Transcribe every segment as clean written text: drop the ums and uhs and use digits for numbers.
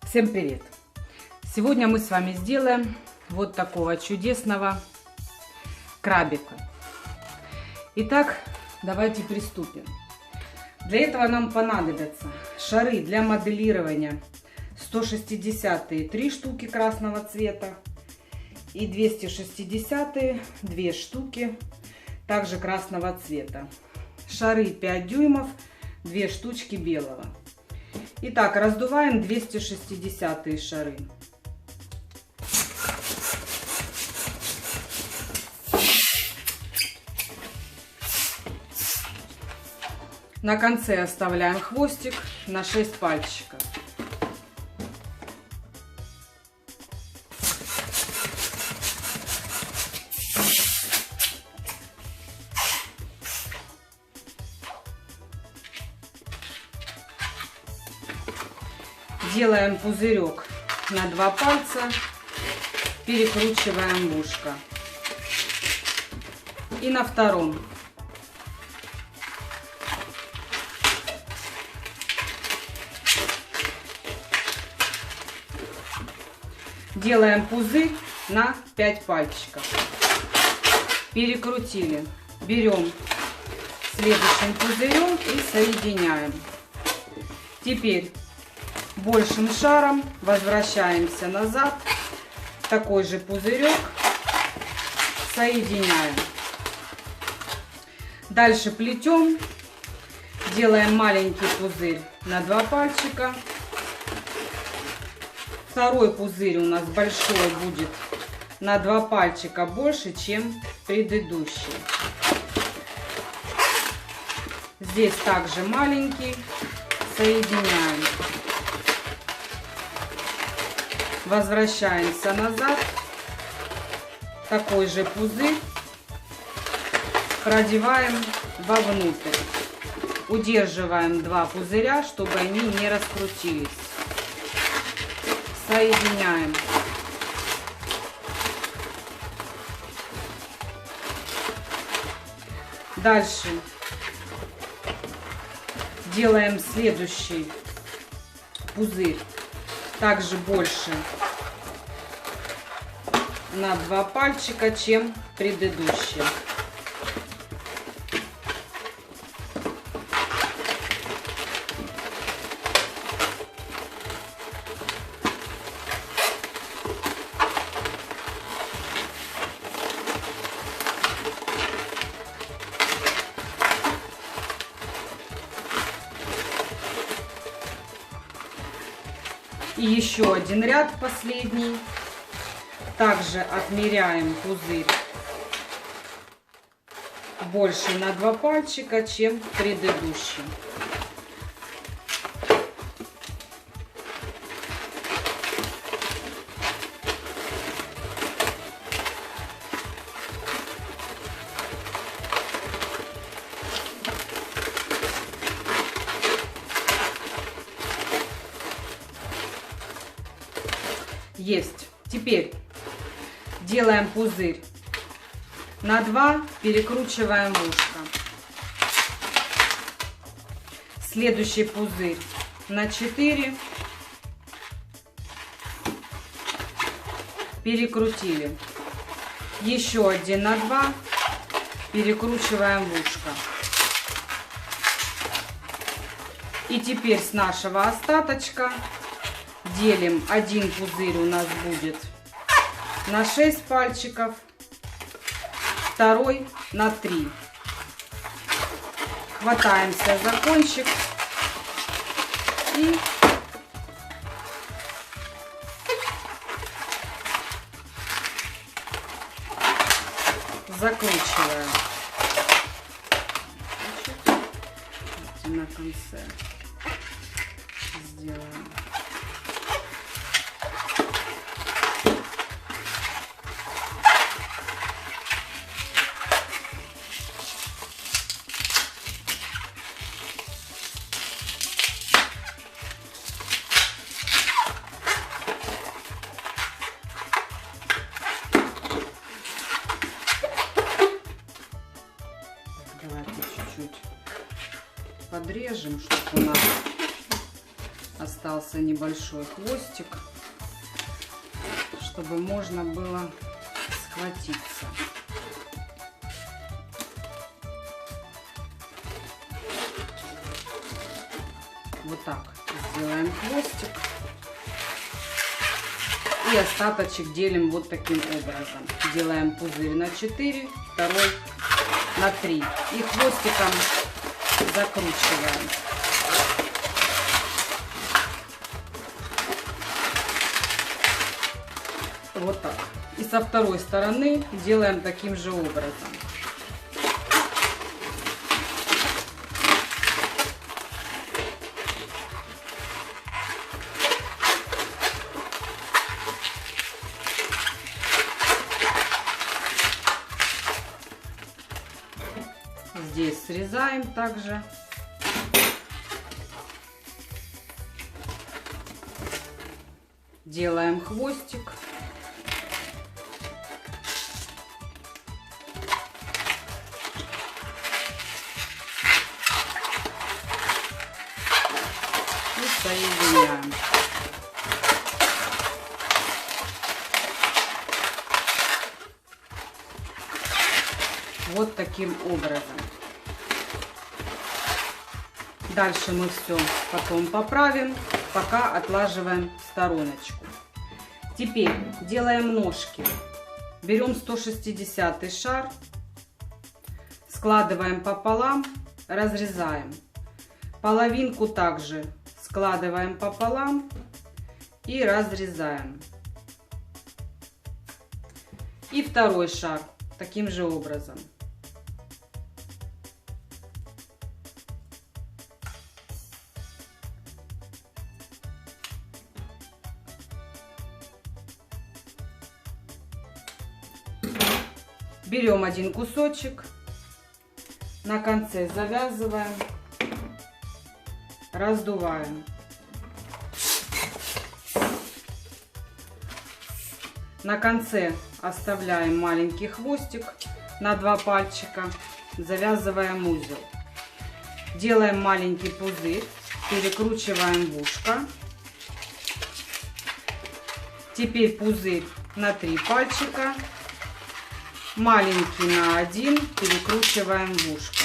Всем привет! Сегодня мы с вами сделаем вот такого чудесного крабика. Итак, давайте приступим. Для этого нам понадобятся шары для моделирования 160-е 3 штуки красного цвета и 260-е 2 штуки также красного цвета. Шары 5 дюймов, 2 штучки белого. Итак, раздуваем 260-е шары. На конце оставляем хвостик на 6 пальчиков. Делаем пузырек на 2 пальца, перекручиваем в ушко. И на втором. Делаем пузырь на 5 пальчиков. Перекрутили. Берем следующим пузырем и соединяем. Теперь большим шаром возвращаемся назад, такой же пузырек, соединяем. Дальше плетем, делаем маленький пузырь на 2 пальчика. Второй пузырь у нас большой будет на 2 пальчика больше, чем предыдущий. Здесь также маленький, соединяем. Возвращаемся назад, такой же пузырь продеваем вовнутрь. Удерживаем 2 пузыря, чтобы они не раскрутились. Соединяем. Дальше делаем следующий пузырь. Также больше на 2 пальчика, чем предыдущий. И еще один ряд, последний. Также отмеряем пузырь больше на 2 пальчика, чем предыдущий. Есть. Теперь делаем пузырь на 2, перекручиваем в ушко. Следующий пузырь на 4, перекрутили. Еще один на 2, перекручиваем в ушко. И теперь с нашего остаточка делим один пузырь, у нас будет на 6 пальчиков, второй на 3. Хватаемся за кончик и закручиваем на конце. Сделаем. Давайте чуть-чуть подрежем, чтобы у нас остался небольшой хвостик, чтобы можно было схватиться. Вот так сделаем хвостик. И остаточек делим вот таким образом. Делаем пузырь на 4, второй на 3. И хвостиком закручиваем. Вот так. И со второй стороны делаем таким же образом. Здесь срезаем также. Делаем хвостик. И соединяем. Вот таким образом. Дальше мы все потом поправим, пока отлаживаем в стороночку. Теперь делаем ножки. Берем 160 шар, складываем пополам, разрезаем. Половинку также складываем пополам и разрезаем. И второй шар таким же образом. Берем один кусочек, на конце завязываем, раздуваем. На конце оставляем маленький хвостик на 2 пальчика, завязываем узел. Делаем маленький пузырь, перекручиваем в ушко. Теперь пузырь на 3 пальчика. Маленький на 1 перекручиваем в ушко.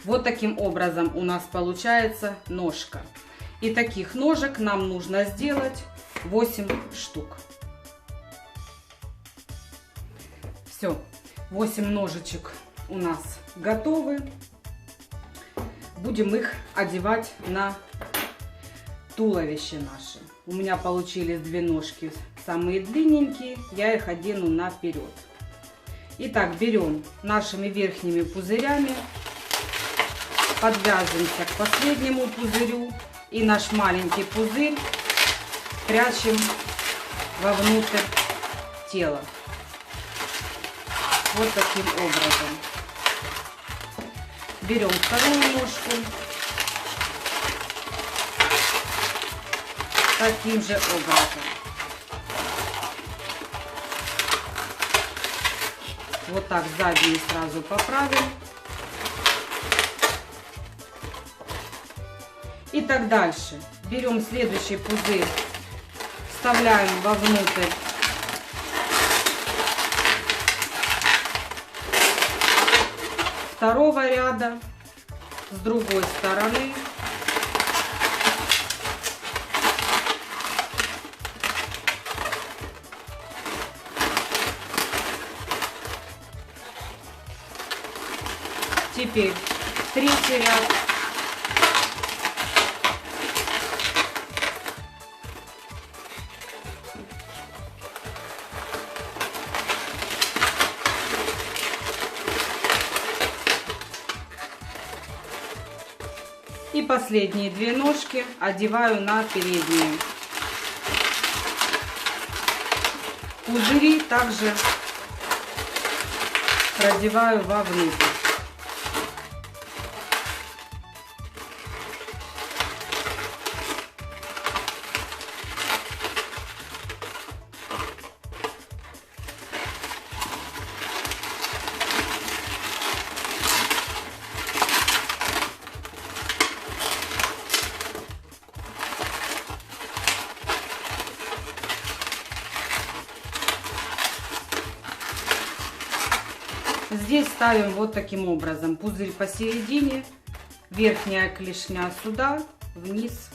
Вот таким образом у нас получается ножка. И таких ножек нам нужно сделать 8 штук. Все, 8 ножичек у нас готовы. Будем их одевать на туловище наше. У меня получились 2 ножки самые длинненькие, я их одену наперед. Итак, берем нашими верхними пузырями, подвязываемся к последнему пузырю и наш маленький пузырь прячем вовнутрь тела. Вот таким образом. Берем вторую ножку таким же образом. Вот так заднюю сразу поправим. И так дальше. Берем следующий пузырь, вставляем вовнутрь второго ряда с другой стороны. Теперь третий ряд. И последние 2 ножки одеваю на передние. Пузыри также продеваю вовнутрь. Здесь ставим вот таким образом. Пузырь посередине, верхняя клешня сюда, вниз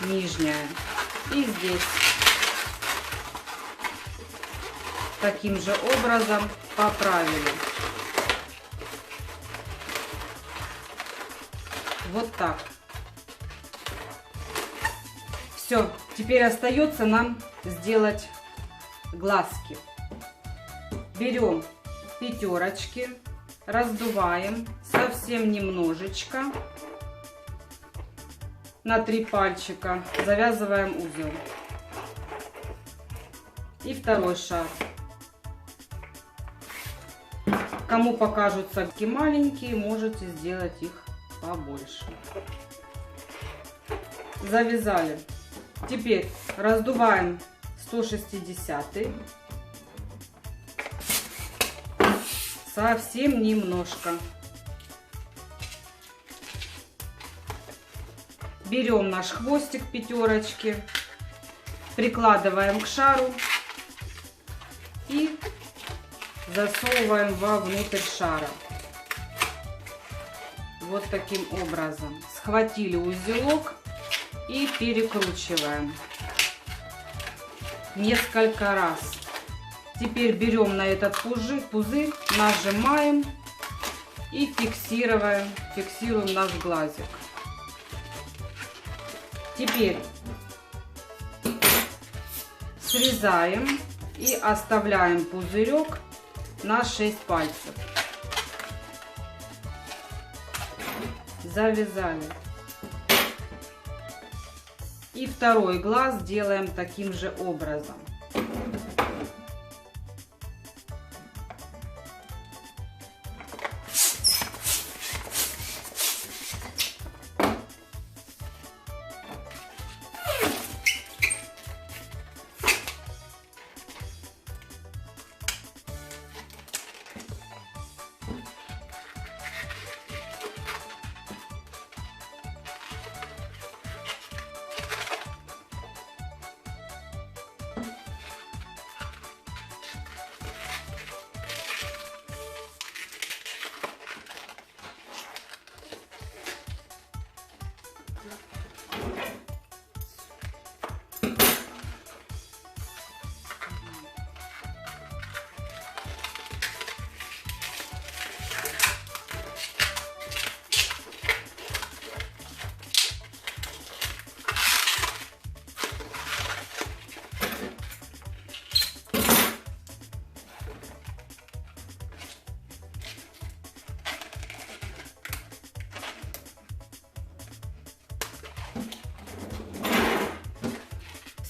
нижняя. И здесь таким же образом поправили. Вот так. Все, теперь остается нам сделать глазки. Берем пятерочки, раздуваем совсем немножечко на 3 пальчика, завязываем узел. И второй шар. Кому покажутся такие маленькие, можете сделать их побольше. Завязали. Теперь раздуваем 160. Совсем немножко. Берем наш хвостик пятерочки, прикладываем к шару и засовываем вовнутрь шара. Вот таким образом. Схватили узелок и перекручиваем несколько раз. Теперь берем на этот пузырь, нажимаем и фиксируем наш глазик. Теперь срезаем и оставляем пузырек на 6 пальцев. Завязали. И второй глаз делаем таким же образом.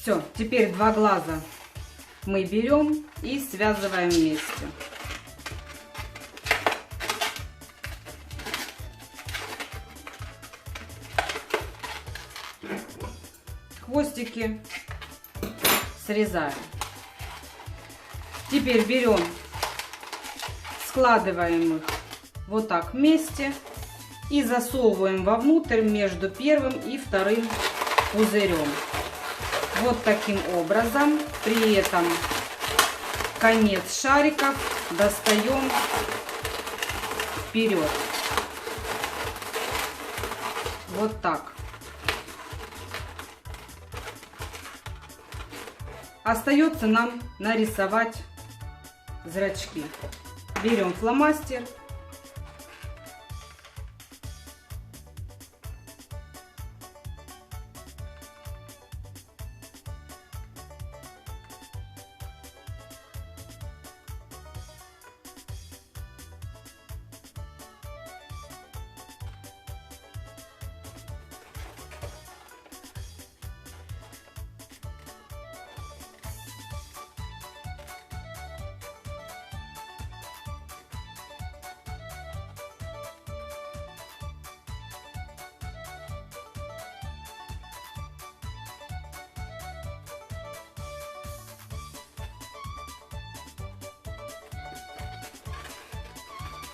Все, теперь 2 глаза мы берем и связываем вместе. Хвостики срезаем. Теперь берем, складываем их вот так вместе и засовываем вовнутрь между первым и вторым пузырем. Вот таким образом. При этом конец шариков достаем вперед. Вот так. Остается нам нарисовать зрачки. Берем фломастер.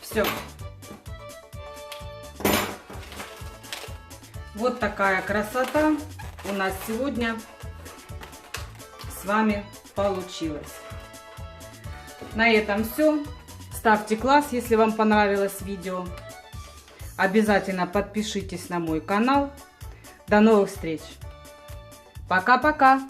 Все. Вот такая красота у нас сегодня с вами получилась. На этом все. ставьте класс, если вам понравилось видео. Обязательно подпишитесь на мой канал. До новых встреч. Пока-пока.